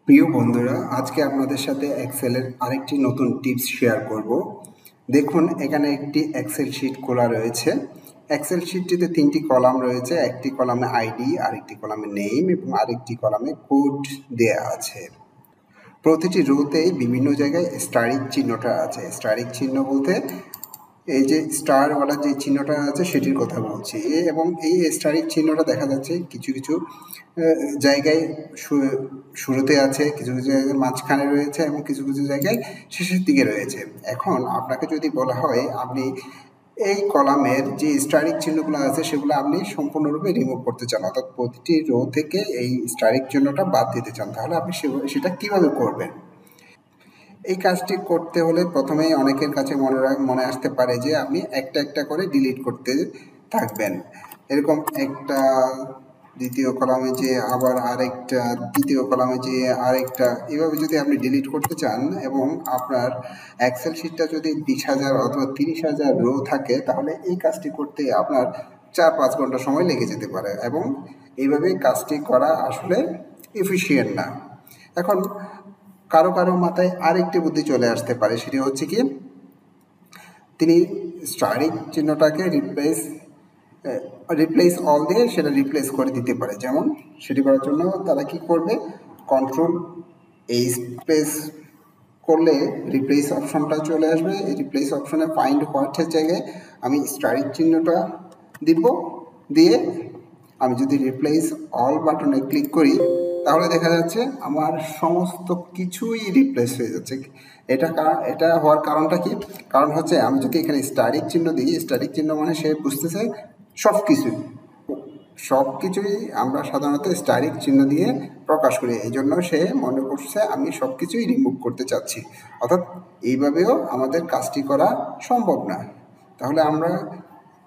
প্রিয় বন্ধুরা, আজকে আপনাদের সাথে এক্সেলের আরেকটি নতুন টিপস শেয়ার করব। দেখুন, এখানে একটি এক্সেল শিট খোলা রয়েছে। এক্সেল শিটটিতে 3টি কলাম রয়েছে। একটি কলামে আইডি, আরেকটি কলামে নেম এবং আরেকটি কলামে কোড দেয়া আছে। প্রতিটি রোতেই বিভিন্ন জায়গায় স্টারিক চিহ্নটা আছে। স্টারিক চিহ্ন বলতে এই যে স্টারওয়ালা যে চিহ্নটা আছে সেটির কথা বলছি। এবং এই স্টারিক চিহ্নটা দেখা যাচ্ছে কিছু কিছু জায়গায় শুরুতে আছে, কিছু কিছু জায়গায় মাঝখানে রয়েছে এবং কিছু কিছু জায়গায় শেষের দিকে রয়েছে। এখন আপনাকে যদি বলা হয় আপনি এই কলামের যে স্টারিক চিহ্নগুলো আছে সেগুলো আপনি সম্পূর্ণরূপে রিমুভ করতে চান, অর্থাৎ প্রতিটি রো থেকে এই স্টারিক চিহ্নটা বাদ দিতে চান, তাহলে আপনি সেটা কিভাবে করবেন? এই কাজটি করতে হলে প্রথমেই অনেকের কাছে মনে আসতে পারে যে আপনি একটা একটা করে ডিলিট করতে থাকবেন। এরকম একটা, দ্বিতীয় কলামে যে আবার আরেকটা, তৃতীয় কলামে যে আরেকটা, এভাবে যদি আপনি ডিলিট করতে চান এবং আপনার এক্সেল শিটটা যদি 20,000 অথবা 30,000 রো থাকে, তাহলে এই কাজটি করতে আপনার 4-5 ঘন্টা সময় লেগে যেতে পারে এবং এইভাবে কাজটি করা আসলে এফিশিয়েন্ট না। এখন কারো কারো মাথায় আরেকটি বুদ্ধি চলে আসতে পারে, সেটি হচ্ছে কি তিনি স্টারিক চিহ্নটাকে রিপ্লেস অল দিয়ে সেটা রিপ্লেস করে দিতে পারে। যেমন সেটি করার জন্য তারা কি করবে, কন্ট্রোল এই স্পেস করলে রিপ্লেস অপশনটা চলে আসবে। এই রিপ্লেস অপশনে ফাইন্ড হোয়াটের জায়গায় আমি স্টারিক চিহ্নটা দিব, দিয়ে আমি যদি রিপ্লেস অল বাটনে ক্লিক করি তাহলে দেখা যাচ্ছে আমার সমস্ত কিছুই রিপ্লেস হয়ে যাচ্ছে। এটা হওয়ার কারণটা কি? কারণ হচ্ছে আমি যদি এখানে স্টারিক চিহ্ন দিই, স্টারিক চিহ্ন মানে সে বুঝতেছে সব কিছুই আমরা সাধারণত স্টারিক চিহ্ন দিয়ে প্রকাশ করি, এই জন্য সে মনে করছে আমি সব কিছুই রিমুভ করতে চাচ্ছি। অর্থাৎ এইভাবেও আমাদের কাজটি করা সম্ভব না। তাহলে আমরা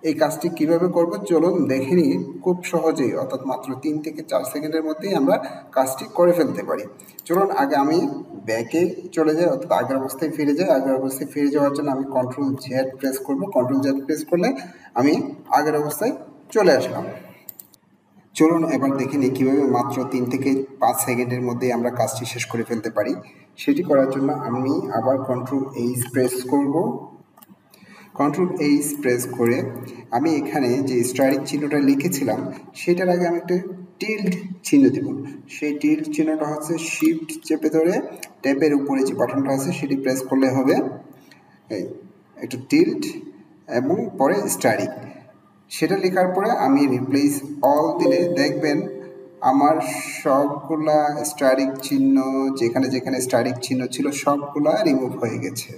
এই কাজটি কিভাবে করব চলুন দেখে নিই। খুব সহজেই, অর্থাৎ মাত্র 3 থেকে 4 সেকেন্ডের মধ্যেই আমরা কাজটি করে ফেলতে পারি। চলুন আগে আমি ব্যাকে চলে যাই, অর্থাৎ আগের অবস্থায় ফিরে যাই। আগের অবস্থায় ফিরে যাওয়ার জন্য আমি কন্ট্রোল জেড প্রেস করব। কন্ট্রোল জেড প্রেস করলে আমি আগের অবস্থায় চলে আসলাম। চলুন এবার দেখে নিই কীভাবে মাত্র 3 থেকে 5 সেকেন্ডের মধ্যে আমরা কাজটি শেষ করে ফেলতে পারি। সেটি করার জন্য আমি আবার কন্ট্রোল এইচ প্রেস করব। কন্ট্রোল এইচ প্রেস করে আমি এখানে যে স্টারিক চিহ্নটা লিখেছিলাম সেটার আগে আমি একটা টিল্ড চিহ্ন দেব। সেই টিল্ড চিহ্নটা হচ্ছে শিফট চেপে ধরে ট্যাবের উপরে যে বাটনটা আছে সেটি প্রেস করলে হবে একটু টিল্ড এবং পরে স্টারিক। সেটা লেখার পরে আমি রিপ্লেস অল দিলে দেখবেন আমার সবগুলা স্টারিক চিহ্ন, যেখানে যেখানে স্টারিক চিহ্ন ছিল সবগুলা রিমুভ হয়ে গেছে।